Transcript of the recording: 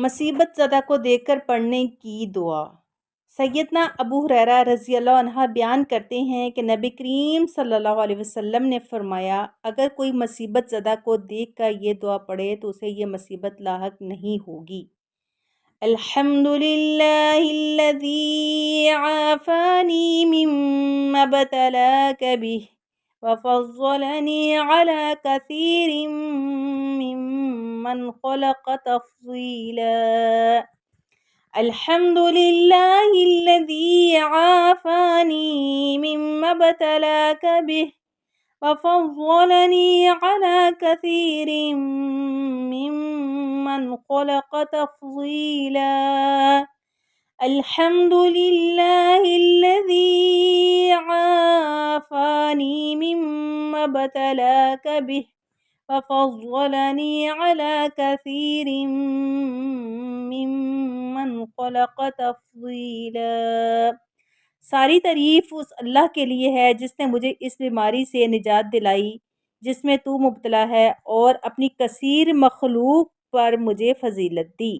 مصیبت زدہ کو دیکھ کر پڑھنے کی دعا۔ سیدنا ابو ہریرہ رضی اللہ عنہ بیان کرتے ہیں کہ نبی کریم صلی اللہ علیہ وسلم نے فرمایا، اگر کوئی مصیبت زدہ کو دیکھ کر یہ دعا پڑھے تو اسے یہ مصیبت لاحق نہیں ہوگی۔ الحمدللہ الذی عافانی مما ابتلاک بہ وفضلنی علی کثیر ممن خلق تفضیلا۔ الحمدللہ الذی عافانی مما ابتلاک بہ وفضلنی علی کثیر ممن خلق تفضیلا۔ الحمدللہ الذی عافانی مما ابتلاک بہ وفضلنی علی کثیر ممن خلق تفضیلا۔ ساری تعریف اس اللہ کے لیے ہے جس نے مجھے اس بیماری سے نجات دلائی جس میں تو مبتلا ہے، اور اپنی کثیر مخلوق پر مجھے فضیلت دی۔